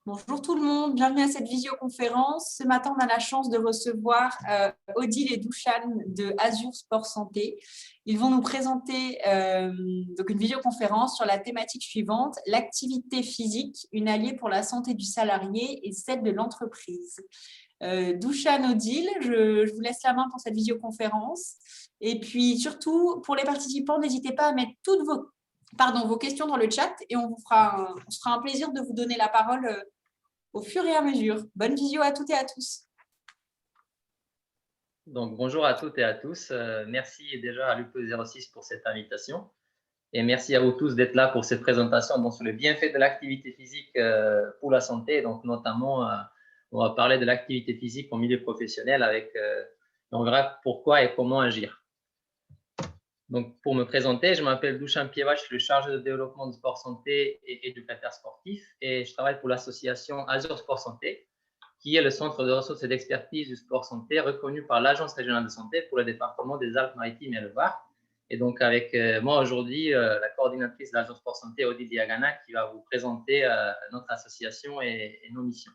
Bonjour tout le monde, bienvenue à cette visioconférence. Ce matin, on a la chance de recevoir Odile et Douchan de Azure Sport Santé. Ils vont nous présenter donc une visioconférence sur la thématique suivante, l'activité physique, une alliée pour la santé du salarié et celle de l'entreprise. Douchan, Odile, je vous laisse la main pour cette visioconférence. Et puis surtout, pour les participants, n'hésitez pas à mettre toutes vos questions dans le chat et on se fera un plaisir de vous donner la parole au fur et à mesure. Bonne visio à toutes et à tous. Donc, bonjour à toutes et à tous. Merci déjà à l'UP06 pour cette invitation. Et merci à vous tous d'être là pour cette présentation donc, sur les bienfaits de l'activité physique pour la santé. Donc, notamment, on va parler de l'activité physique en milieu professionnel on verra pourquoi et comment agir. Donc, pour me présenter, je m'appelle Douchan Pieva, je suis le chargé de développement du sport santé et éducateur sportif et je travaille pour l'association Azure Sport Santé, qui est le centre de ressources et d'expertise du sport santé reconnu par l'Agence régionale de santé pour le département des Alpes-Maritimes et le Var. Et donc, avec moi aujourd'hui, la coordinatrice de l'Agence Sport Santé, Odile Diagana, qui va vous présenter notre association et nos missions.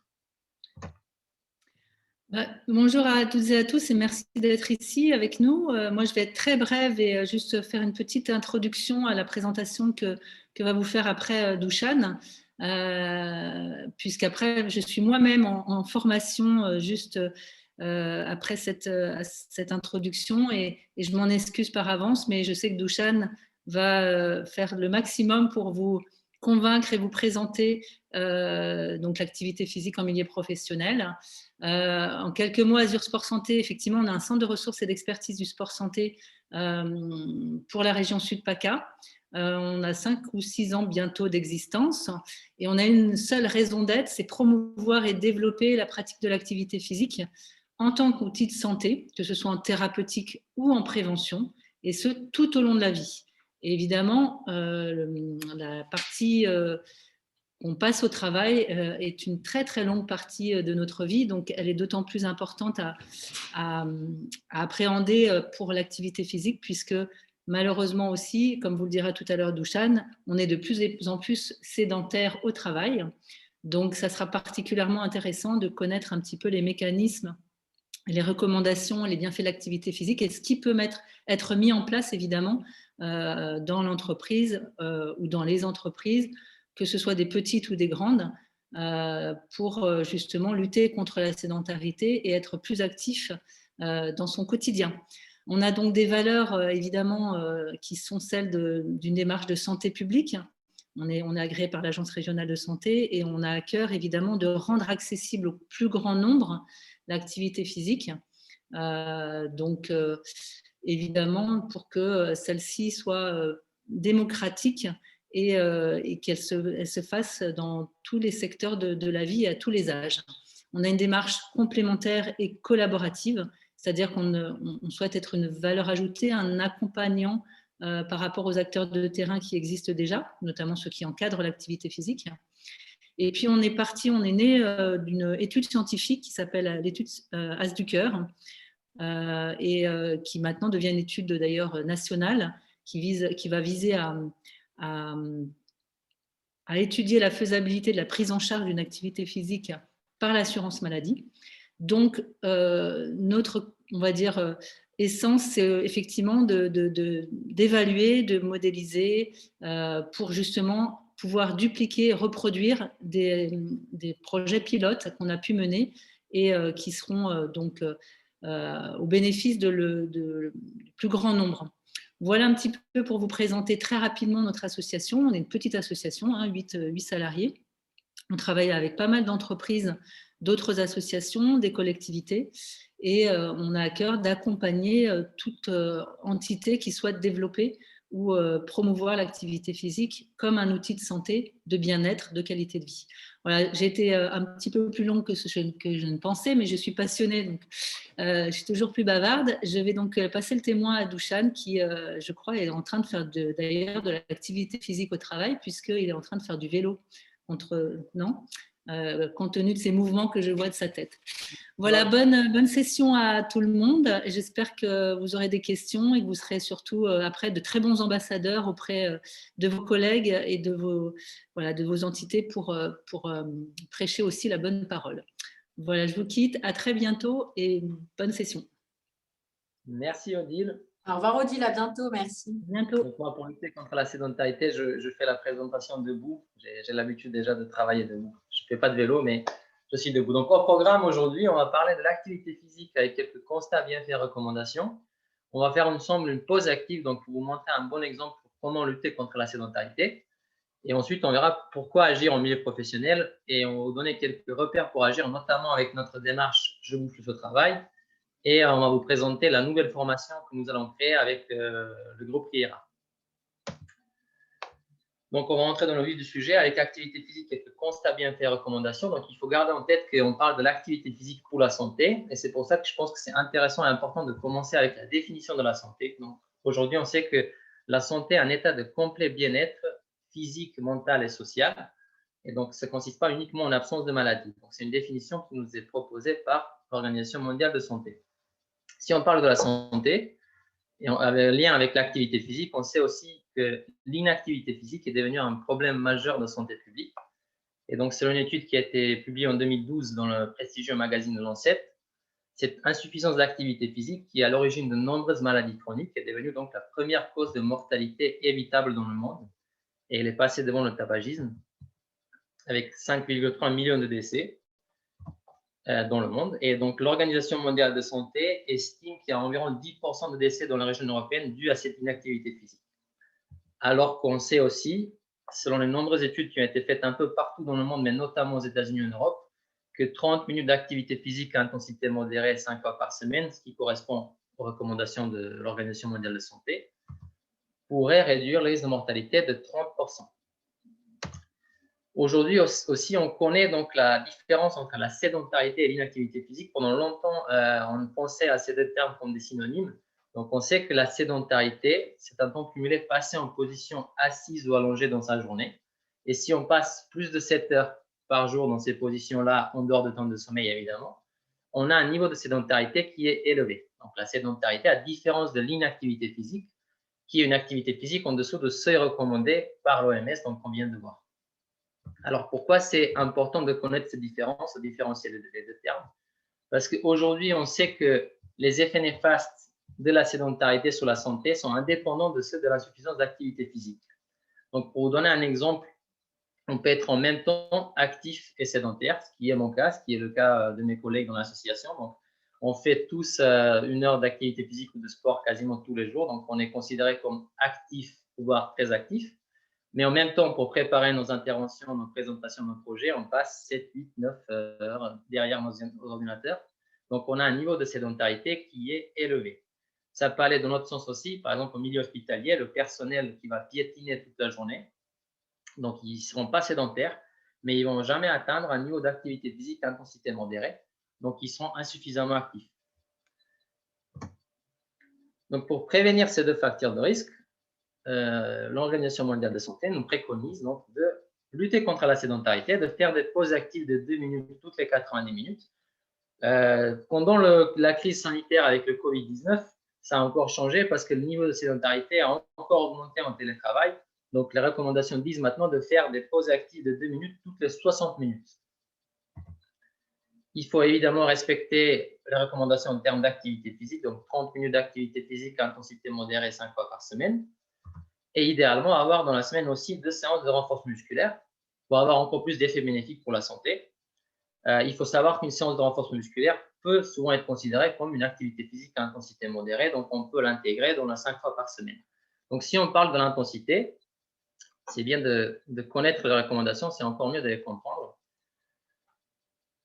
Bonjour à toutes et à tous et merci d'être ici avec nous. Moi, je vais être très brève et juste faire une petite introduction à la présentation que va vous faire après Douchan, puisqu'après, je suis moi-même en formation juste après cette introduction et je m'en excuse par avance, mais je sais que Douchan va faire le maximum pour vous convaincre et vous présenter donc l'activité physique en milieu professionnel. En quelques mots, Azure Sport Santé, effectivement, on a un centre de ressources et d'expertise du sport santé pour la région Sud-PACA. On a 5 ou 6 ans bientôt d'existence et on a une seule raison d'être, c'est promouvoir et développer la pratique de l'activité physique en tant qu'outil de santé, que ce soit en thérapeutique ou en prévention, et ce, tout au long de la vie. Et évidemment, la partie on passe au travail est une très très longue partie de notre vie, donc elle est d'autant plus importante à appréhender pour l'activité physique, puisque malheureusement aussi, comme vous le dira tout à l'heure Douchan, on est de plus en plus sédentaire au travail, donc ça sera particulièrement intéressant de connaître un petit peu les mécanismes, les recommandations, les bienfaits de l'activité physique et ce qui peut être mis en place évidemment dans l'entreprise ou dans les entreprises, que ce soit des petites ou des grandes, pour justement lutter contre la sédentarité et être plus actif dans son quotidien. On a donc des valeurs évidemment qui sont celles d'une démarche de santé publique. On est agréé par l'Agence régionale de santé et on a à cœur évidemment de rendre accessible au plus grand nombre l'activité physique. Donc évidemment pour que celle-ci soit démocratique et qu'elle se fasse dans tous les secteurs de la vie et à tous les âges. On a une démarche complémentaire et collaborative, c'est-à-dire qu'on souhaite être une valeur ajoutée, un accompagnant par rapport aux acteurs de terrain qui existent déjà, notamment ceux qui encadrent l'activité physique. Et puis on est né d'une étude scientifique qui s'appelle l'étude As du cœur et qui maintenant devient une étude d'ailleurs nationale qui va viser à étudier la faisabilité de la prise en charge d'une activité physique par l'assurance maladie. Donc, notre, on va dire, essence, c'est effectivement d'évaluer, de modéliser pour justement pouvoir dupliquer, reproduire des projets pilotes qu'on a pu mener et qui seront donc au bénéfice du plus grand nombre. Voilà un petit peu pour vous présenter très rapidement notre association. On est une petite association, 8 salariés. On travaille avec pas mal d'entreprises, d'autres associations, des collectivités et on a à cœur d'accompagner toute entité qui souhaite développer ou promouvoir l'activité physique comme un outil de santé, de bien-être, de qualité de vie. Voilà, j'ai été un petit peu plus longue que je ne pensais, mais je suis passionnée, donc je suis toujours plus bavarde. Je vais donc passer le témoin à Douchan qui, je crois, est en train de faire d'ailleurs de l'activité physique au travail puisqu'il est en train de faire du vélo. Non compte tenu de ces mouvements que je vois de sa tête. Voilà, bonne session à tout le monde. J'espère que vous aurez des questions et que vous serez surtout après de très bons ambassadeurs auprès de vos collègues et de vos entités pour prêcher aussi la bonne parole. Voilà, je vous quitte. À très bientôt et bonne session. Merci Odile. Au revoir Odile, à bientôt, merci. Bientôt. Donc, moi, pour lutter contre la sédentarité, je fais la présentation debout. J'ai l'habitude déjà de travailler debout. Je ne fais pas de vélo, mais je suis debout. Donc, au programme aujourd'hui, on va parler de l'activité physique avec quelques constats, bienfaits et recommandations. On va faire ensemble une pause active, donc pour vous montrer un bon exemple pour comment lutter contre la sédentarité. Et ensuite, on verra pourquoi agir en milieu professionnel et on va vous donner quelques repères pour agir, notamment avec notre démarche Je bouge plus au travail. Et on va vous présenter la nouvelle formation que nous allons créer avec le groupe IRA. Donc, on va entrer dans le vif du sujet avec l'activité physique, quelques constats, bienfaits et recommandations. Donc, il faut garder en tête qu'on parle de l'activité physique pour la santé. Et c'est pour ça que je pense que c'est intéressant et important de commencer avec la définition de la santé. Donc, aujourd'hui, on sait que la santé est un état de complet bien-être physique, mental et social. Et donc, ça ne consiste pas uniquement en absence de maladie. Donc, c'est une définition qui nous est proposée par l'Organisation mondiale de santé. Si on parle de la santé, et en lien avec l'activité physique, on sait aussi que l'inactivité physique est devenue un problème majeur de santé publique. Et donc, selon une étude qui a été publiée en 2012 dans le prestigieux magazine Lancet, cette insuffisance d'activité physique qui est à l'origine de nombreuses maladies chroniques est devenue donc la première cause de mortalité évitable dans le monde. Et elle est passée devant le tabagisme avec 5,3 millions de décès dans le monde. Et donc, l'Organisation mondiale de santé estime qu'il y a environ 10% de décès dans la région européenne dus à cette inactivité physique. Alors qu'on sait aussi, selon les nombreuses études qui ont été faites un peu partout dans le monde, mais notamment aux États-Unis et en Europe, que 30 minutes d'activité physique à intensité modérée 5 fois par semaine, ce qui correspond aux recommandations de l'Organisation mondiale de santé, pourrait réduire le risque de mortalité de 30%. Aujourd'hui aussi, on connaît donc la différence entre la sédentarité et l'inactivité physique. Pendant longtemps, on pensait à ces deux termes comme des synonymes. Donc, on sait que la sédentarité, c'est un temps cumulé passé en position assise ou allongée dans sa journée. Et si on passe plus de 7 heures par jour dans ces positions-là, en dehors de temps de sommeil évidemment, on a un niveau de sédentarité qui est élevé. Donc, la sédentarité, à différence de l'inactivité physique, qui est une activité physique en dessous de seuil recommandé par l'OMS, donc on vient de voir. Alors, pourquoi c'est important de connaître ces différences, de différencier les deux termes? Parce qu'aujourd'hui, on sait que les effets néfastes de la sédentarité sur la santé sont indépendants de ceux de l'insuffisance d'activité physique. Donc, pour vous donner un exemple, on peut être en même temps actif et sédentaire, ce qui est mon cas, ce qui est le cas de mes collègues dans l'association. Donc, on fait tous 1 heure d'activité physique ou de sport quasiment tous les jours. Donc, on est considéré comme actif, voire très actif. Mais en même temps, pour préparer nos interventions, nos présentations, nos projets, on passe 7, 8, 9 heures derrière nos ordinateurs. Donc, on a un niveau de sédentarité qui est élevé. Ça peut aller dans l'autre sens aussi. Par exemple, au milieu hospitalier, le personnel qui va piétiner toute la journée. Donc, ils ne seront pas sédentaires, mais ils ne vont jamais atteindre un niveau d'activité physique d'intensité modérée. Donc, ils seront insuffisamment actifs. Donc, pour prévenir ces deux facteurs de risque, l'Organisation mondiale de santé nous préconise donc de lutter contre la sédentarité, de faire des pauses actives de 2 minutes toutes les 90 minutes. Pendant la crise sanitaire avec le Covid-19, ça a encore changé parce que le niveau de sédentarité a encore augmenté en télétravail. Donc, les recommandations disent maintenant de faire des pauses actives de 2 minutes toutes les 60 minutes. Il faut évidemment respecter les recommandations en termes d'activité physique, donc 30 minutes d'activité physique à intensité modérée 5 fois par semaine. Et idéalement, avoir dans la semaine aussi 2 séances de renforcement musculaire pour avoir encore plus d'effets bénéfiques pour la santé. Il faut savoir qu'une séance de renforcement musculaire peut souvent être considérée comme une activité physique à intensité modérée, donc on peut l'intégrer dans la 5 fois par semaine. Donc, si on parle de l'intensité, c'est bien de connaître les recommandations, c'est encore mieux de les comprendre.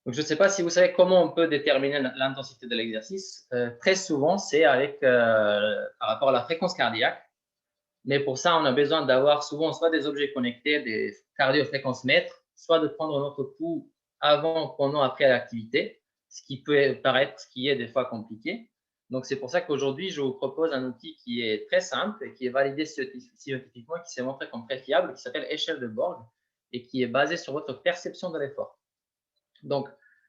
Donc, je ne sais pas si vous savez comment on peut déterminer l'intensité de l'exercice. Très souvent, c'est par rapport à la fréquence cardiaque. Mais pour ça, on a besoin d'avoir souvent soit des objets connectés, des cardiofréquencemètres, soit de prendre notre pouls avant, pendant, après l'activité, ce qui peut paraître, ce qui est des fois compliqué. Donc, c'est pour ça qu'aujourd'hui, je vous propose un outil qui est très simple et qui est validé scientifiquement, qui s'est montré comme très fiable, qui s'appelle échelle de Borg et qui est basé sur votre perception de l'effort. Donc,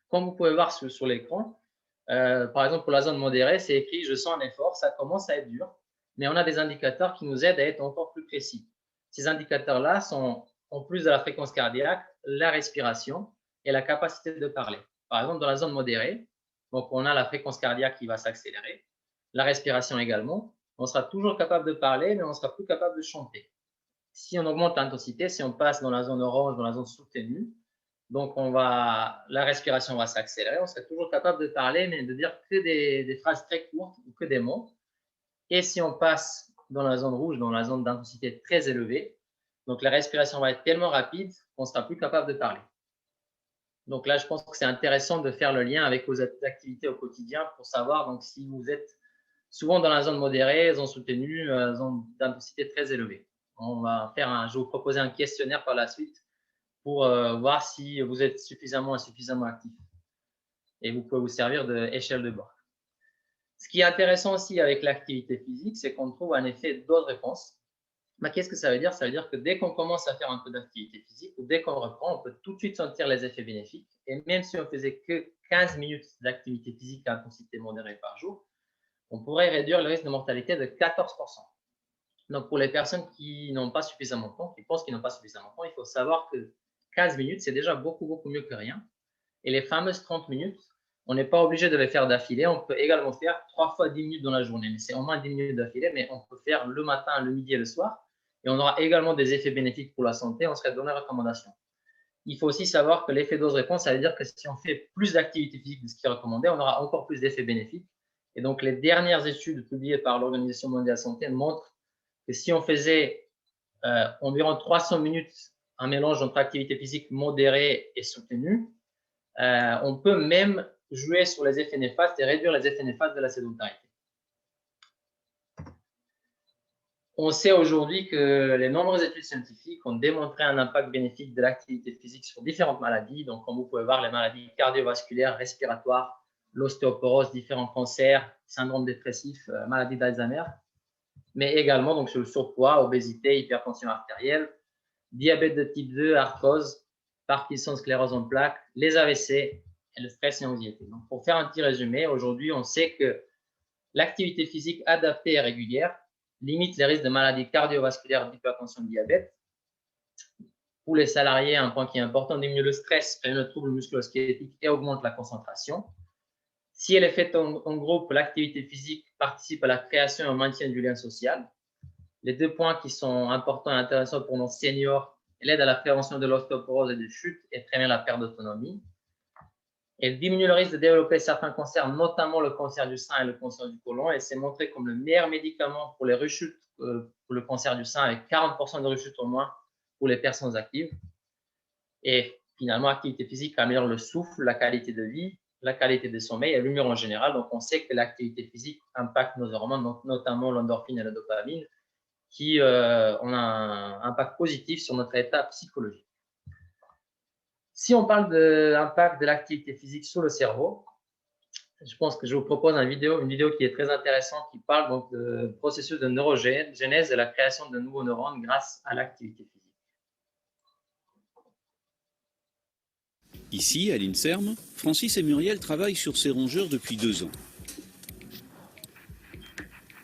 comme vous pouvez voir sur l'écran, par exemple, pour la zone modérée, c'est écrit « Je sens un effort », ça commence à être dur, mais on a des indicateurs qui nous aident à être encore plus précis. Ces indicateurs-là sont, en plus de la fréquence cardiaque, la respiration et la capacité de parler. Par exemple, dans la zone modérée, donc on a la fréquence cardiaque qui va s'accélérer, la respiration également. On sera toujours capable de parler, mais on sera plus capable de chanter. Si on augmente l'intensité, si on passe dans la zone orange, dans la zone soutenue, donc la respiration va s'accélérer, on serait toujours capable de parler, mais de dire que des phrases très courtes ou que des mots. Et si on passe dans la zone rouge, dans la zone d'intensité très élevée, donc la respiration va être tellement rapide qu'on ne sera plus capable de parler. Donc là, je pense que c'est intéressant de faire le lien avec vos activités au quotidien pour savoir donc, si vous êtes souvent dans la zone modérée, zone soutenue, zone d'intensité très élevée. Je vais vous proposer un questionnaire par la suite pour voir si vous êtes suffisamment ou insuffisamment actif. Et vous pouvez vous servir d'échelle de bord. Ce qui est intéressant aussi avec l'activité physique, c'est qu'on trouve un effet dose-réponse. Qu'est-ce que ça veut dire? Ça veut dire que dès qu'on commence à faire un peu d'activité physique, ou dès qu'on reprend, on peut tout de suite sentir les effets bénéfiques. Et même si on faisait que 15 minutes d'activité physique à intensité modérée par jour, on pourrait réduire le risque de mortalité de 14%. Donc, pour les personnes qui n'ont pas suffisamment de temps, qui pensent qu'ils n'ont pas suffisamment de temps, il faut savoir que 15 minutes, c'est déjà beaucoup, beaucoup mieux que rien. Et les fameuses 30 minutes, on n'est pas obligé de les faire d'affilée. On peut également faire 3 fois 10 minutes dans la journée. Mais c'est au moins 10 minutes d'affilée, mais on peut faire le matin, le midi et le soir. Et on aura également des effets bénéfiques pour la santé. On serait dans les recommandations. Il faut aussi savoir que l'effet dose-réponse, ça veut dire que si on fait plus d'activité physique de ce qui est recommandé, on aura encore plus d'effets bénéfiques. Et donc, les dernières études publiées par l'Organisation mondiale de la santé montrent que si on faisait environ 300 minutes, un mélange entre activité physique modérée et soutenue, on peut même jouer sur les effets néfastes et réduire les effets néfastes de la sédentarité. On sait aujourd'hui que les nombreuses études scientifiques ont démontré un impact bénéfique de l'activité physique sur différentes maladies. Donc, comme vous pouvez voir, les maladies cardiovasculaires, respiratoires, l'ostéoporose, différents cancers, syndrome dépressif, maladie d'Alzheimer, mais également donc, sur le surpoids, obésité, hypertension artérielle, diabète de type 2, arthrose, Parkinson, sclérose en plaques, les AVC et le stress et l'anxiété. Donc, pour faire un petit résumé, aujourd'hui, on sait que l'activité physique adaptée et régulière limite les risques de maladies cardiovasculaires, d'hypertension, de diabète. Pour les salariés, un point qui est important, diminue le stress, prévient le trouble musculo-squelettique et augmente la concentration. Si elle est faite en groupe, l'activité physique participe à la création et au maintien du lien social. Les deux points qui sont importants et intéressants pour nos seniors, elle aide à la prévention de l'ostéoporose et des chutes et prévient la perte d'autonomie. Elle diminue le risque de développer certains cancers, notamment le cancer du sein et le cancer du côlon, et c'est montré comme le meilleur médicament pour les rechutes, pour le cancer du sein, avec 40% de rechutes au moins pour les personnes actives. Et finalement, l'activité physique améliore le souffle, la qualité de vie, la qualité de sommeil et l'humeur en général. Donc, on sait que l'activité physique impacte nos hormones, donc notamment l'endorphine et la dopamine, qui ont un impact positif sur notre état psychologique. Si on parle de l'impact de l'activité physique sur le cerveau, je pense que je vous propose une vidéo qui est très intéressante, qui parle donc du processus de neurogénèse et la création de nouveaux neurones grâce à l'activité physique. Ici, à l'INSERM, Francis et Muriel travaillent sur ces rongeurs depuis 2 ans.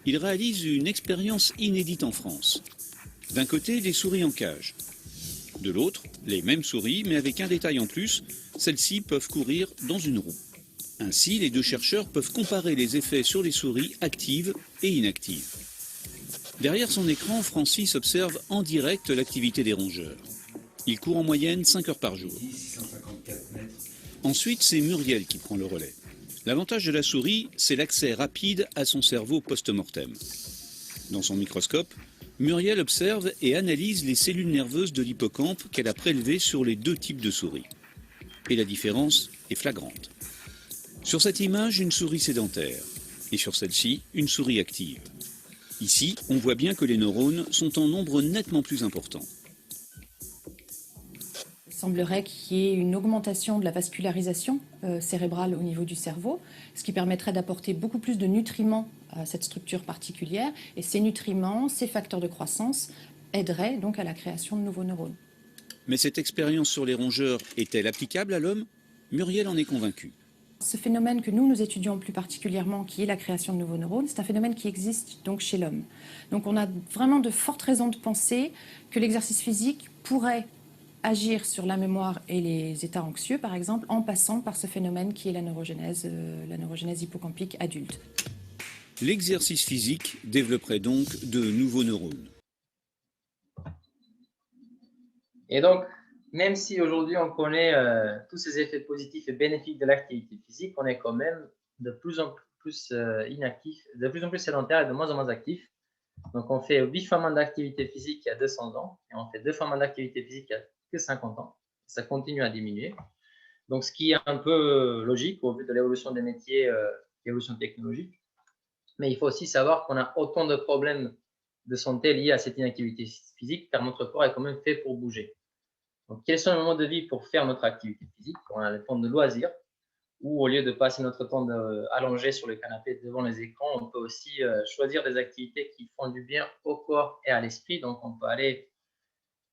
Ils réalisent une expérience inédite en France. D'un côté, des souris en cage. De l'autre, les mêmes souris, mais avec un détail en plus, celles-ci peuvent courir dans une roue. Ainsi, les deux chercheurs peuvent comparer les effets sur les souris actives et inactives. Derrière son écran, Francis observe en direct l'activité des rongeurs. Il court en moyenne 5 heures par jour. Ensuite, c'est Muriel qui prend le relais. L'avantage de la souris, c'est l'accès rapide à son cerveau post-mortem. Dans son microscope, Muriel observe et analyse les cellules nerveuses de l'hippocampe qu'elle a prélevées sur les 2 types de souris. Et la différence est flagrante. Sur cette image, une souris sédentaire. Et sur celle-ci, une souris active. Ici, on voit bien que les neurones sont en nombre nettement plus important. Il semblerait qu'il y ait une augmentation de la vascularisation cérébrale au niveau du cerveau, ce qui permettrait d'apporter beaucoup plus de nutriments à cette structure particulière. Et ces nutriments, ces facteurs de croissance, aideraient donc à la création de nouveaux neurones. Mais cette expérience sur les rongeurs est-elle applicable à l'homme? Muriel en est convaincue. Ce phénomène que nous étudions plus particulièrement, qui est la création de nouveaux neurones, c'est un phénomène qui existe donc chez l'homme. Donc on a vraiment de fortes raisons de penser que l'exercice physique pourrait agir sur la mémoire et les états anxieux, par exemple, en passant par ce phénomène qui est la neurogénèse hippocampique adulte. L'exercice physique développerait donc de nouveaux neurones. Et donc, même si aujourd'hui on connaît tous ces effets positifs et bénéfiques de l'activité physique, on est quand même de plus en plus inactif, de plus en plus sédentaire et de moins en moins actif. Donc, on fait 8 fois moins d'activité physique il y a 200 ans et on fait 2 fois moins d'activité physique il y a que 50 ans. Ça continue à diminuer. Donc, ce qui est un peu logique au vu de l'évolution des métiers, l'évolution technologique. Mais il faut aussi savoir qu'on a autant de problèmes de santé liés à cette inactivité physique car notre corps est quand même fait pour bouger. Donc, quels sont les moments de vie pour faire notre activité physique? On a le temps de loisir, ou au lieu de passer notre temps allongé sur le canapé devant les écrans, on peut aussi choisir des activités qui font du bien au corps et à l'esprit. Donc, on peut aller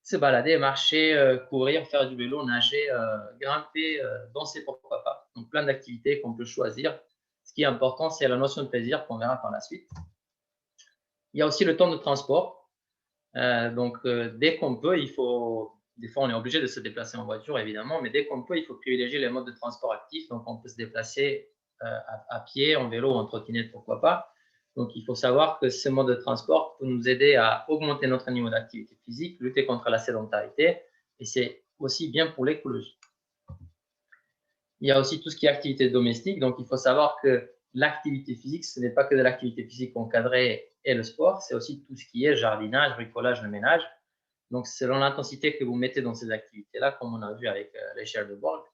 se balader, marcher, courir, faire du vélo, nager, grimper, danser, pourquoi pas. Donc, plein d'activités qu'on peut choisir. Ce qui est important, c'est la notion de plaisir qu'on verra par la suite. Il y a aussi le temps de transport. Dès qu'on peut, des fois, on est obligé de se déplacer en voiture, évidemment, mais dès qu'on peut, il faut privilégier les modes de transport actifs. Donc, on peut se déplacer à pied, en vélo, en trottinette, pourquoi pas. Donc, il faut savoir que ce mode de transport peut nous aider à augmenter notre niveau d'activité physique, lutter contre la sédentarité, et c'est aussi bien pour l'écologie. Il y a aussi tout ce qui est activité domestique. Donc, il faut savoir que l'activité physique, ce n'est pas que de l'activité physique encadrée et le sport, c'est aussi tout ce qui est jardinage, bricolage, le ménage. Donc, selon l'intensité que vous mettez dans ces activités-là, comme on a vu avec l'échelle de Borg,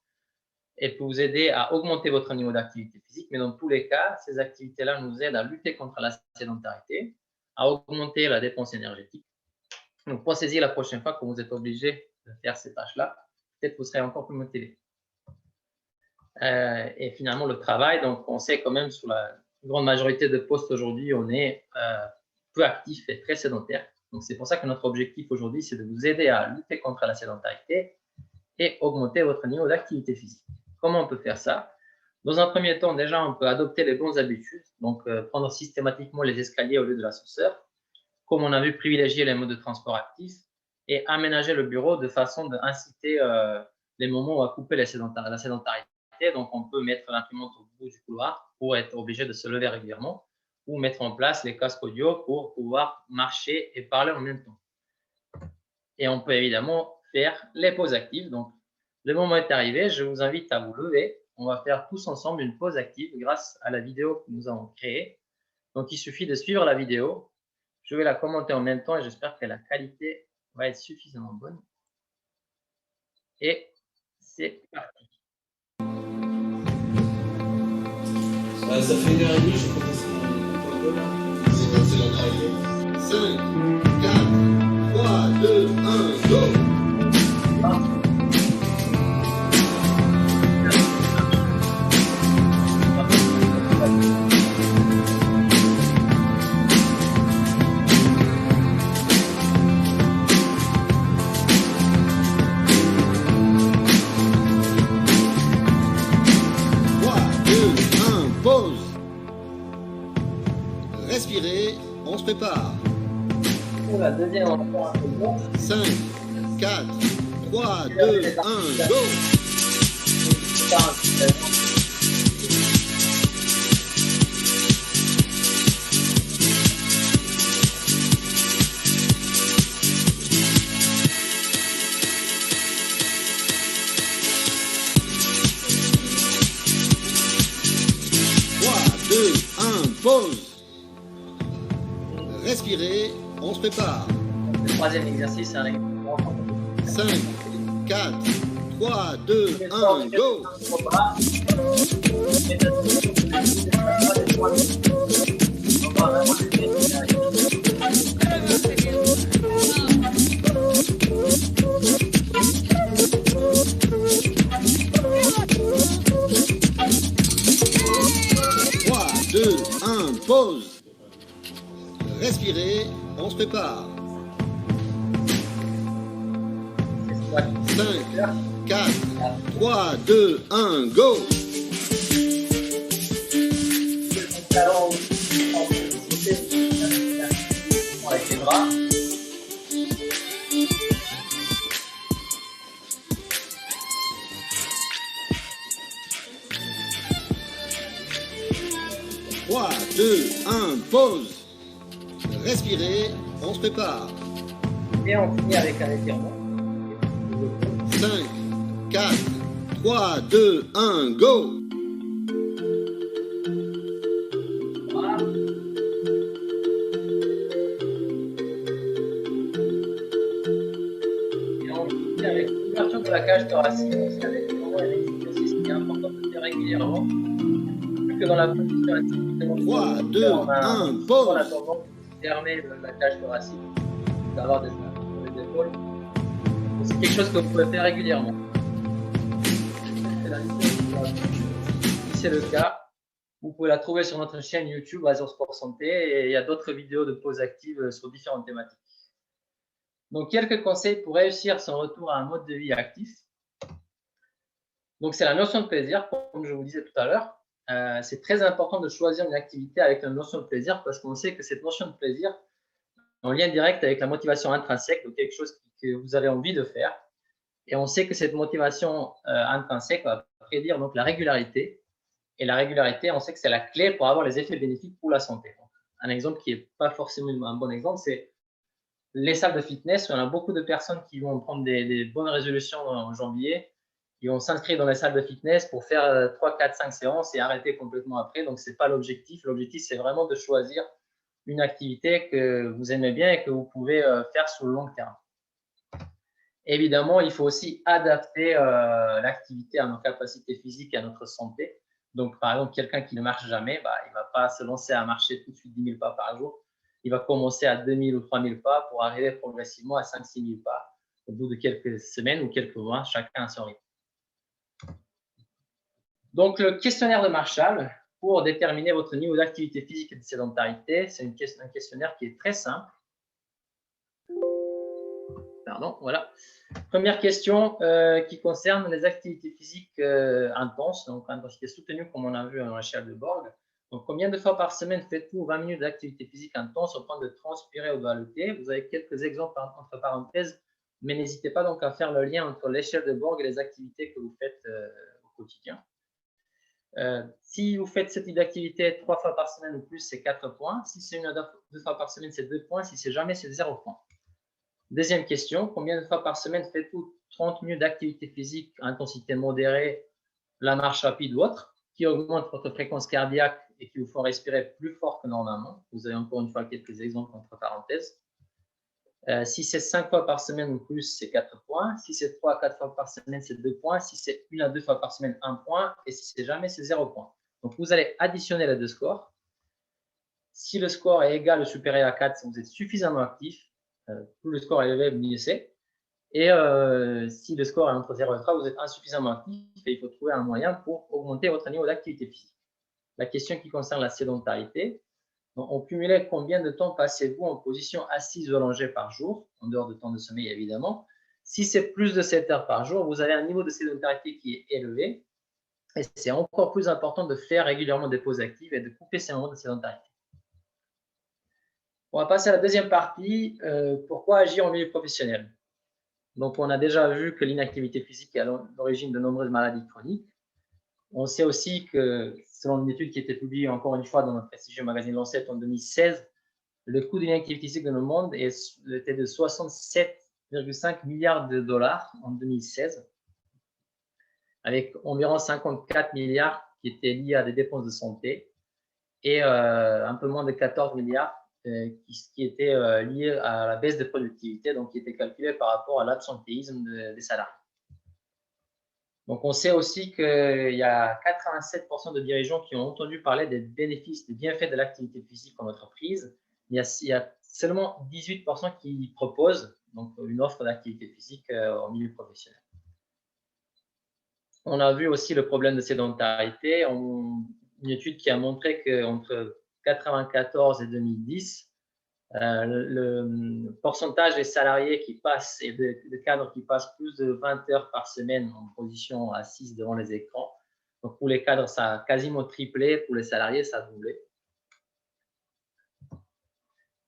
elle peut vous aider à augmenter votre niveau d'activité physique. Mais dans tous les cas, ces activités-là nous aident à lutter contre la sédentarité, à augmenter la dépense énergétique. Donc, pensez-y la prochaine fois que vous êtes obligé de faire ces tâches-là. Peut-être que vous serez encore plus motivé. Et finalement, le travail, donc on sait quand même sur la grande majorité de postes aujourd'hui, on est peu actif et très sédentaire. Donc, c'est pour ça que notre objectif aujourd'hui, c'est de vous aider à lutter contre la sédentarité et augmenter votre niveau d'activité physique. Comment on peut faire ça? Dans un premier temps, déjà, on peut adopter les bonnes habitudes, donc prendre systématiquement les escaliers au lieu de l'ascenseur. Comme on a vu, privilégier les modes de transport actifs et aménager le bureau de façon d'inciter les moments où à couper la sédentarité. Donc, on peut mettre l'imprimante au bout du couloir pour être obligé de se lever régulièrement ou mettre en place les casques audio pour pouvoir marcher et parler en même temps. Et on peut évidemment faire les pauses actives. Donc, le moment est arrivé, je vous invite à vous lever. On va faire tous ensemble une pause active grâce à la vidéo que nous avons créée. Donc, il suffit de suivre la vidéo. Je vais la commenter en même temps et j'espère que la qualité va être suffisamment bonne. Et c'est parti. Ça fait 1h30, je crois que c'est comme c'est l'entrée. 5, 4, 3, 2, 1, go! Respirez, on se prépare. Pour la deuxième, on va faire un peu de long. 5, 4, 3, 2, 1, go! 3, 2, 1, pause. Respirez, on se prépare. Le troisième exercice, c'est un exercice. 5, 4, 3, 2, 1, go! Pause. Respirez, on se prépare. 5, 4, 3, 2, 1, go! Avec les bras. Trois, 2, 1, pause. Respirez, on se prépare. Et on finit avec un étirement. 5, 4, 3, 2, 1, go! Voilà. Et on finit avec l'ouverture de la cage thoracique. C'est avec vraiment un exercice qui est important de faire régulièrement. Plus que dans la position assise. 3, 2, 1, On a pause. tendance à fermer la cage thoracique, d'avoir des épaules. C'est quelque chose que vous pouvez faire régulièrement. Si c'est le cas, vous pouvez la trouver sur notre chaîne YouTube Azure Sport Santé et il y a d'autres vidéos de pause active sur différentes thématiques. Donc, quelques conseils pour réussir son retour à un mode de vie actif. Donc, c'est la notion de plaisir, comme je vous disais tout à l'heure. C'est très important de choisir une activité avec une notion de plaisir parce qu'on sait que cette notion de plaisir est en lien direct avec la motivation intrinsèque de quelque chose que vous avez envie de faire. Et on sait que cette motivation intrinsèque va prédire donc la régularité. Et la régularité, on sait que c'est la clé pour avoir les effets bénéfiques pour la santé. Donc, un exemple qui n'est pas forcément un bon exemple, c'est les salles de fitness. On a beaucoup de personnes qui vont prendre des bonnes résolutions en janvier, qui vont s'inscrire dans les salles de fitness pour faire 3, 4, 5 séances et arrêter complètement après. Donc, ce n'est pas l'objectif. L'objectif, c'est vraiment de choisir une activité que vous aimez bien et que vous pouvez faire sur le long terme. Évidemment, il faut aussi adapter l'activité à nos capacités physiques et à notre santé. Donc, par exemple, quelqu'un qui ne marche jamais, il ne va pas se lancer à marcher tout de suite 10 000 pas par jour. Il va commencer à 2 000 ou 3 000 pas pour arriver progressivement à 5 000 6 000 pas au bout de quelques semaines ou quelques mois, chacun à son rythme. Donc, le questionnaire de Marshall pour déterminer votre niveau d'activité physique et de sédentarité, c'est un questionnaire qui est très simple. Pardon, voilà. Première question qui concerne les activités physiques intenses, donc intensité soutenue comme on a vu dans l'échelle de Borg. Donc, combien de fois par semaine faites-vous 20 minutes d'activité physique intense au point de transpirer ou de haleter? Vous avez quelques exemples entre parenthèses, mais n'hésitez pas donc à faire le lien entre l'échelle de Borg et les activités que vous faites au quotidien. Si vous faites ce type d'activité 3 fois par semaine ou plus, c'est 4 points. Si c'est 1 à 2 fois par semaine, c'est 2 points. Si c'est jamais, c'est 0 points. Deuxième question, combien de fois par semaine faites-vous 30 minutes d'activité physique à intensité modérée, la marche rapide ou autre, qui augmente votre fréquence cardiaque et qui vous font respirer plus fort que normalement? Vous avez encore une fois quelques exemples entre parenthèses. Si c'est 5 fois par semaine ou plus, c'est 4 points. Si c'est 3 à 4 fois par semaine, c'est 2 points. Si c'est 1 à 2 fois par semaine, 1 point. Et si c'est jamais, c'est 0 point. Donc, vous allez additionner les deux scores. Si le score est égal ou supérieur à 4, vous êtes suffisamment actif. Plus le score est élevé, mieux c'est. Et si le score est entre 0 et 3, vous êtes insuffisamment actif et il faut trouver un moyen pour augmenter votre niveau d'activité physique. La question qui concerne la sédentarité, en cumulé, combien de temps passez-vous en position assise ou allongée par jour, en dehors de temps de sommeil évidemment? Si c'est plus de 7 heures par jour, vous avez un niveau de sédentarité qui est élevé. Et c'est encore plus important de faire régulièrement des pauses actives et de couper ces moments de sédentarité. On va passer à la deuxième partie, pourquoi agir en milieu professionnel? Donc, on a déjà vu que l'inactivité physique est à l'origine de nombreuses maladies chroniques. On sait aussi que, selon une étude qui a été publiée encore une fois dans notre prestigieux magazine Lancet en 2016, le coût de l'inactivité physique dans le monde était de 67,5 milliards de dollars en 2016, avec environ 54 milliards qui étaient liés à des dépenses de santé et un peu moins de 14 milliards qui étaient liés à la baisse de productivité, donc qui étaient calculés par rapport à l'absentéisme des salariés. Donc, on sait aussi qu'il y a 87% de dirigeants qui ont entendu parler des bénéfices, des bienfaits de l'activité physique en entreprise. Il y a seulement 18% qui proposent donc, une offre d'activité physique au milieu professionnel. On a vu aussi le problème de sédentarité. Une étude qui a montré qu'entre 1994 et 2010, Le pourcentage des salariés qui passent et de cadres qui passent plus de 20 heures par semaine en position assise devant les écrans. Donc, pour les cadres, ça a quasiment triplé. Pour les salariés, ça a doublé.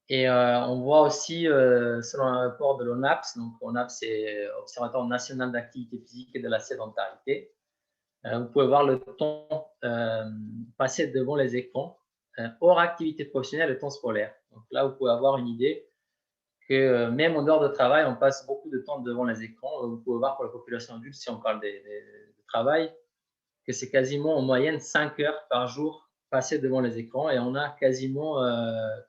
Et on voit aussi, selon un rapport de l'ONAPS, donc l'ONAPS, c'est l'Observatoire national d'activité physique et de la sédentarité, vous pouvez voir le temps passé devant les écrans, hors activité professionnelle et temps scolaire. Donc là, vous pouvez avoir une idée que même en dehors de travail, on passe beaucoup de temps devant les écrans. Vous pouvez voir pour la population adulte, si on parle de travail, que c'est quasiment en moyenne 5 heures par jour passées devant les écrans, et on a quasiment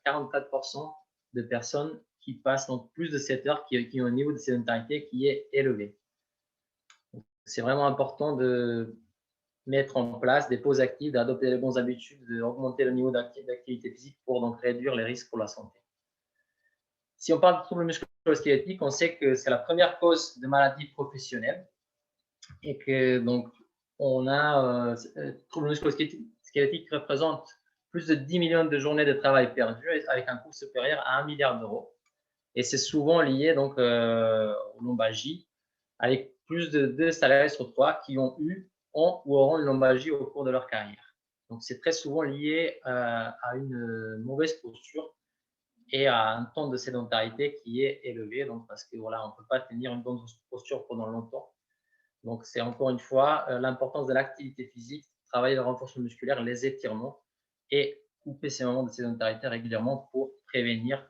44% de personnes qui passent donc plus de 7 heures, qui ont un niveau de sédentarité qui est élevé. C'est vraiment important de mettre en place des pauses actives, d'adopter les bonnes habitudes, d'augmenter le niveau d'activité physique pour donc réduire les risques pour la santé. Si on parle de troubles musculo-squelettiques, on sait que c'est la première cause de maladie professionnelle et que donc on a troubles musculo-squelettiques qui représentent plus de 10 millions de journées de travail perdues avec un coût supérieur à 1 milliard d'euros. Et c'est souvent lié donc aux lombalgies, avec plus de 2 salariés sur 3 qui ont eu ou auront une lombalgie au cours de leur carrière. Donc, c'est très souvent lié à une mauvaise posture et à un temps de sédentarité qui est élevé, donc parce que voilà, on ne peut pas tenir une bonne posture pendant longtemps. Donc, c'est encore une fois l'importance de l'activité physique, travailler le renforcement musculaire, les étirements et couper ces moments de sédentarité régulièrement pour prévenir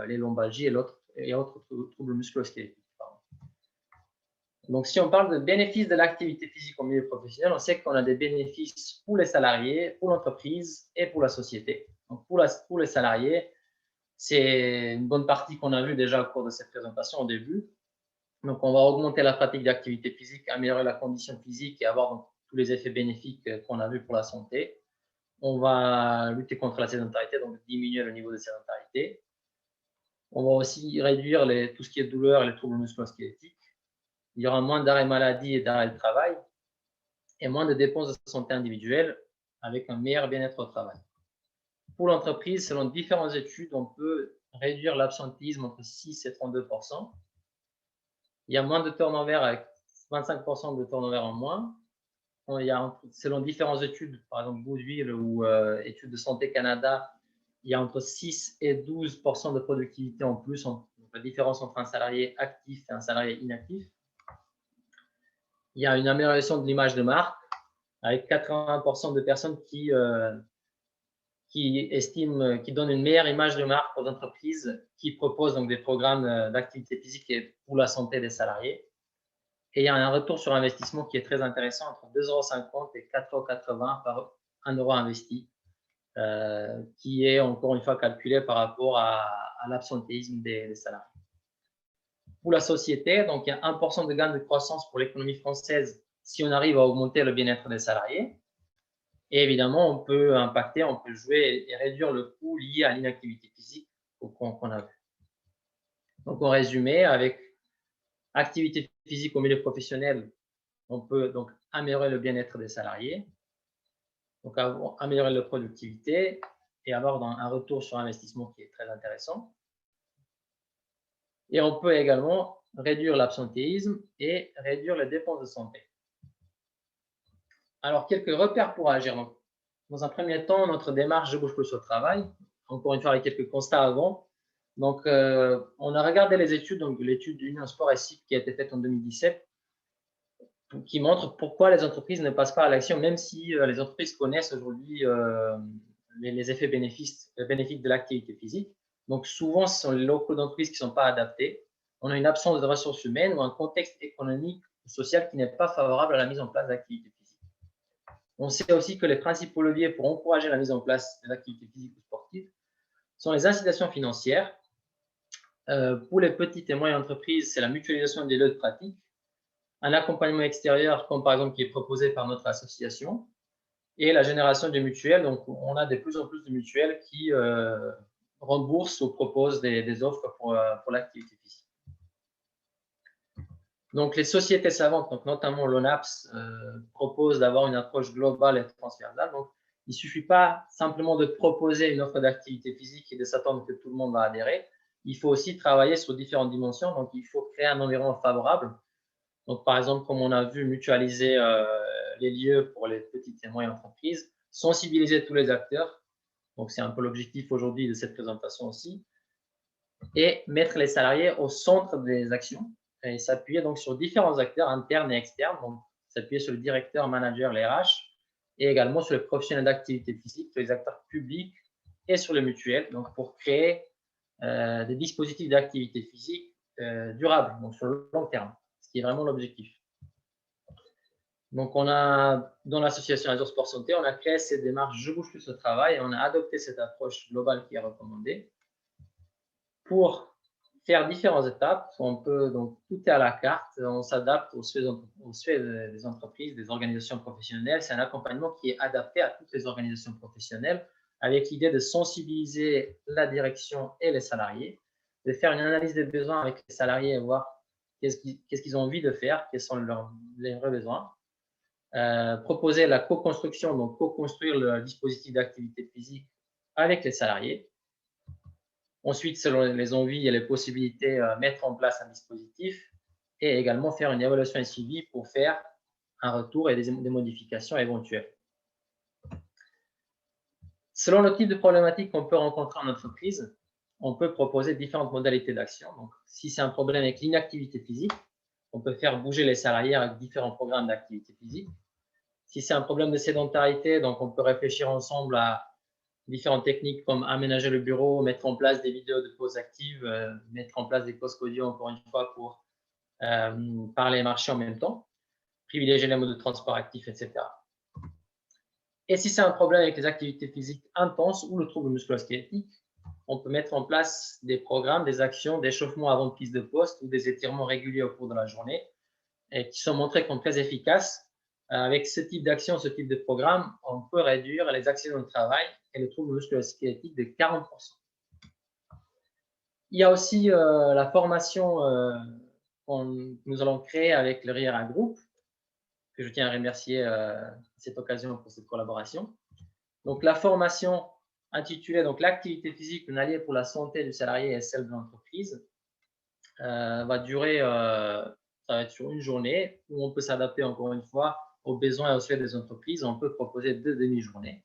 les lombalgies et autres troubles musculo-squelettiques. Donc, si on parle de bénéfices de l'activité physique au milieu professionnel, on sait qu'on a des bénéfices pour les salariés, pour l'entreprise et pour la société. Donc, pour les salariés, c'est une bonne partie qu'on a vue déjà au cours de cette présentation au début. Donc, on va augmenter la pratique d'activité physique, améliorer la condition physique et avoir donc tous les effets bénéfiques qu'on a vus pour la santé. On va lutter contre la sédentarité, donc diminuer le niveau de sédentarité. On va aussi réduire tout ce qui est douleur et les troubles musculo-squelettiques. Il y aura moins d'arrêts maladie et d'arrêts de travail et moins de dépenses de santé individuelle avec un meilleur bien-être au travail. Pour l'entreprise, selon différentes études, on peut réduire l'absentéisme entre 6 et 32%. Il y a moins de turnover avec 25% de turnover en moins. Il y a, selon différentes études, par exemple Goodwill ou études de Santé Canada, il y a entre 6 et 12% de productivité en plus, donc la différence entre un salarié actif et un salarié inactif. Il y a une amélioration de l'image de marque avec 80% de personnes qui estiment, qui donnent une meilleure image de marque aux entreprises qui proposent donc des programmes d'activité physique et pour la santé des salariés. Et il y a un retour sur investissement qui est très intéressant, entre 2,50 € et 4,80 € par 1 € investi, qui est encore une fois calculé par rapport à l'absentéisme des salariés. Pour la société, donc il y a 1% de gain de croissance pour l'économie française si on arrive à augmenter le bien-être des salariés. Et évidemment, on peut impacter, on peut jouer et réduire le coût lié à l'inactivité physique qu'on a vu. Donc, en résumé, avec activité physique au milieu professionnel, on peut donc améliorer le bien-être des salariés, donc améliorer la productivité et avoir un retour sur investissement qui est très intéressant. Et on peut également réduire l'absentéisme et réduire les dépenses de santé. Alors, quelques repères pour agir. Donc, dans un premier temps, notre démarche Je bouge plus au travail, encore une fois avec quelques constats avant. Donc, on a regardé les études, donc l'étude d'Union Sport et Cycle qui a été faite en 2017, qui montre pourquoi les entreprises ne passent pas à l'action, même si les entreprises connaissent aujourd'hui les effets bénéfiques de l'activité physique. Donc, souvent, ce sont les locaux d'entreprise qui ne sont pas adaptés. On a une absence de ressources humaines ou un contexte économique ou social qui n'est pas favorable à la mise en place d'activités physiques. On sait aussi que les principaux leviers pour encourager la mise en place des activités physiques ou sportives sont les incitations financières. Pour les petites et moyennes entreprises, c'est la mutualisation des lieux de pratique, un accompagnement extérieur, comme par exemple qui est proposé par notre association, et la génération de mutuelles. Donc, on a de plus en plus de mutuelles qui remboursent ou proposent des offres pour l'activité physique. Donc, les sociétés savantes, donc notamment l'ONAPS, proposent d'avoir une approche globale et transversale. Donc, Il ne suffit pas simplement de proposer une offre d'activité physique et de s'attendre que tout le monde va adhérer. Il faut aussi travailler sur différentes dimensions. Donc, il faut créer un environnement favorable. Donc, par exemple, comme on a vu, mutualiser les lieux pour les petites et moyennes entreprises, sensibiliser tous les acteurs. Donc, c'est un peu l'objectif aujourd'hui de cette présentation aussi. Et mettre les salariés au centre des actions et s'appuyer donc sur différents acteurs internes et externes. Donc, s'appuyer sur le directeur, manager, les RH, et également sur les professionnels d'activité physique, sur les acteurs publics et sur les mutuelles, donc pour créer des dispositifs d'activité physique durables, donc sur le long terme, ce qui est vraiment l'objectif. Donc, on a, dans l'association Azure Sport Santé, on a créé cette démarche Je bouge plus au travail et on a adopté cette approche globale qui est recommandée pour faire différentes étapes. On peut, donc, tout est à la carte, on s'adapte aux souhaits des entreprises, des organisations professionnelles. C'est un accompagnement qui est adapté à toutes les organisations professionnelles avec l'idée de sensibiliser la direction et les salariés, de faire une analyse des besoins avec les salariés et voir qu'est-ce qu'ils ont envie de faire, quels sont les vrais besoins. Proposer la co-construction, donc co-construire le dispositif d'activité physique avec les salariés. Ensuite, selon les envies et les possibilités, mettre en place un dispositif et également faire une évaluation et suivi pour faire un retour et des modifications éventuelles. Selon le type de problématique qu'on peut rencontrer en entreprise, on peut proposer différentes modalités d'action. Donc, si c'est un problème avec l'inactivité physique, on peut faire bouger les salariés avec différents programmes d'activité physique. Si c'est un problème de sédentarité, donc on peut réfléchir ensemble à différentes techniques comme aménager le bureau, mettre en place des vidéos de pause active, mettre en place des pauses audio, encore une fois, pour parler et marcher en même temps, privilégier les modes de transport actifs, etc. Et si c'est un problème avec les activités physiques intenses ou le trouble musculo-squelettique, on peut mettre en place des programmes, des actions d'échauffement avant de prise de poste ou des étirements réguliers au cours de la journée et qui sont montrés comme très efficaces. Avec ce type d'action, ce type de programme, on peut réduire les accidents de travail et le trouble musculo-squelettique de 40%. Il y a aussi la formation que nous allons créer avec le RIERA Group, que je tiens à remercier à cette occasion pour cette collaboration. Donc, la formation intitulée donc l'activité physique, un allié pour la santé du salarié et celle de l'entreprise, va durer, ça va être sur une journée où on peut s'adapter encore une fois aux besoins et aux souhaits des entreprises. On peut proposer 2 demi-journées.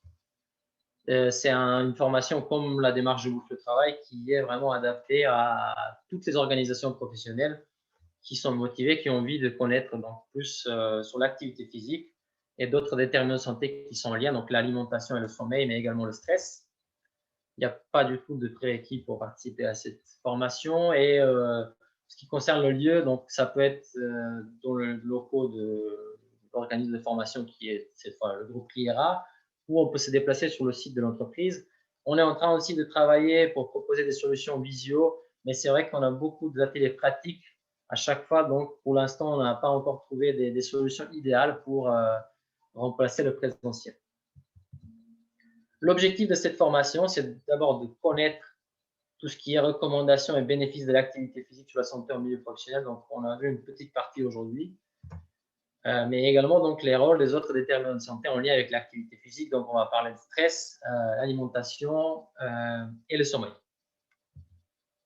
C'est une formation comme la démarche Je bouge le travail qui est vraiment adaptée à toutes les organisations professionnelles qui sont motivées, qui ont envie de connaître donc plus sur l'activité physique et d'autres déterminants de santé qui sont en lien, donc l'alimentation et le sommeil, mais également le stress. Il n'y a pas du tout de prérequis pour participer à cette formation. Et ce qui concerne le lieu, donc ça peut être dans le locaux de l'organisme de formation qui est cette fois le groupe RIERA, ou on peut se déplacer sur le site de l'entreprise. On est en train aussi de travailler pour proposer des solutions visio, mais c'est vrai qu'on a beaucoup d'ateliers pratiques à chaque fois. Donc, pour l'instant, on n'a pas encore trouvé des solutions idéales pour remplacer le présentiel. L'objectif de cette formation, c'est d'abord de connaître tout ce qui est recommandations et bénéfices de l'activité physique sur la santé en milieu professionnel. Donc, on a vu une petite partie aujourd'hui. Mais également donc, les rôles des autres déterminants de santé en lien avec l'activité physique. Donc, on va parler de stress, l'alimentation et le sommeil.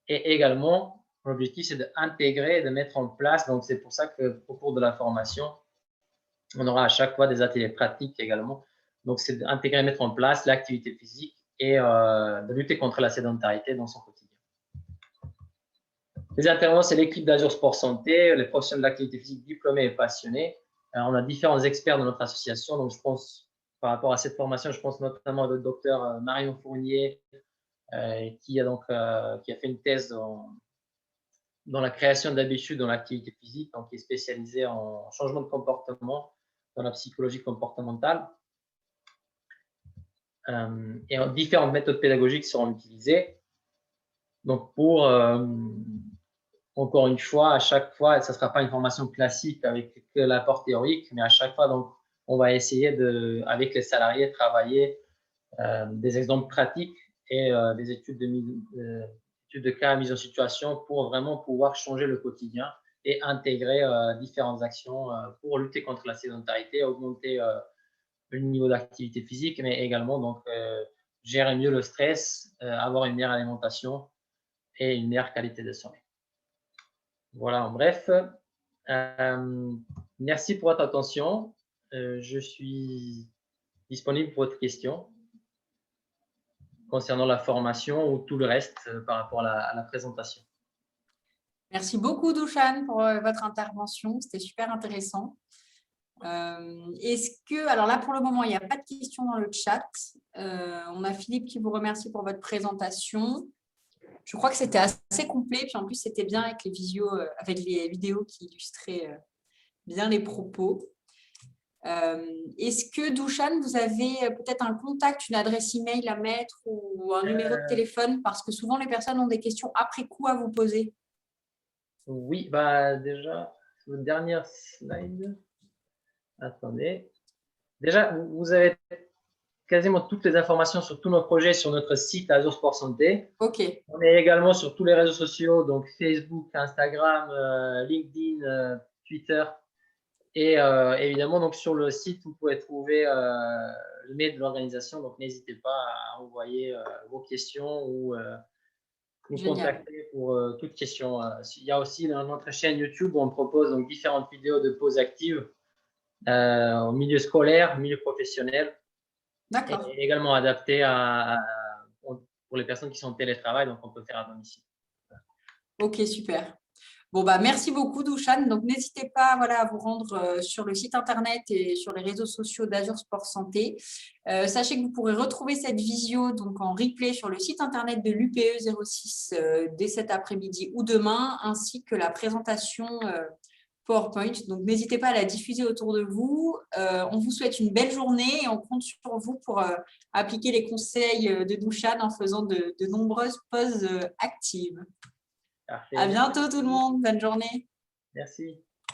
Et également, l'objectif, c'est d'intégrer, de mettre en place. Donc, c'est pour ça qu'au cours de la formation, on aura à chaque fois des ateliers pratiques également. Donc, c'est d'intégrer, mettre en place l'activité physique et de lutter contre la sédentarité dans son quotidien. Les intervenants, c'est l'équipe d'Azure Sport Santé, les professionnels de l'activité physique diplômés et passionnés. On a différents experts dans notre association. Donc, je pense, par rapport à cette formation, je pense notamment au docteur Marion Fournier, qui a fait une thèse dans la création d'habitudes dans l'activité physique, donc qui est spécialisée en changement de comportement dans la psychologie comportementale. Et différentes méthodes pédagogiques seront utilisées. Donc, pour, encore une fois, à chaque fois, ça ne sera pas une formation classique avec que l'apport théorique, mais à chaque fois, donc, on va essayer, avec les salariés, travailler des exemples pratiques et des études de cas, mise en situation pour vraiment pouvoir changer le quotidien et intégrer différentes actions pour lutter contre la sédentarité, augmenter le niveau d'activité physique, mais également donc, gérer mieux le stress, avoir une meilleure alimentation et une meilleure qualité de sommeil. Voilà, en bref. Merci pour votre attention. Je suis disponible pour votre question concernant la formation ou tout le reste par rapport à la présentation. Merci beaucoup, Douchan, pour votre intervention. C'était super intéressant. Est-ce que, alors là, pour le moment, il n'y a pas de questions dans le chat. On a Philippe qui vous remercie pour votre présentation. Je crois que c'était assez complet. Puis en plus, c'était bien avec les vidéos qui illustraient bien les propos. Est-ce que, Douchan, vous avez peut-être un contact, une adresse email à mettre ou un numéro de téléphone? Parce que souvent, les personnes ont des questions après coup à vous poser. Oui, bah déjà, sur le dernier slide. Attendez. Déjà, vous avez quasiment toutes les informations sur tous nos projets sur notre site Azure Sport Santé. OK. On est également sur tous les réseaux sociaux, donc Facebook, Instagram, LinkedIn, Twitter. Et évidemment, donc, sur le site, vous pouvez trouver le mail de l'organisation. Donc, n'hésitez pas à envoyer vos questions ou nous contacter pour toute question. Il y a aussi notre chaîne YouTube où on propose donc, différentes vidéos de pauses actives au milieu scolaire, milieu professionnel. D'accord. Et également adaptées pour les personnes qui sont en télétravail, donc on peut faire à domicile. OK, super. Bon, bah, merci beaucoup, Douchan. Donc, n'hésitez pas à vous rendre sur le site internet et sur les réseaux sociaux d'Azure Sport Santé. Sachez que vous pourrez retrouver cette visio donc, en replay sur le site internet de l'UPE 06 dès cet après-midi ou demain, ainsi que la présentation PowerPoint. Donc, n'hésitez pas à la diffuser autour de vous. On vous souhaite une belle journée et on compte sur vous pour appliquer les conseils de Douchan en faisant de nombreuses pauses actives. Parfait. À bientôt tout le monde. Bonne journée. Merci.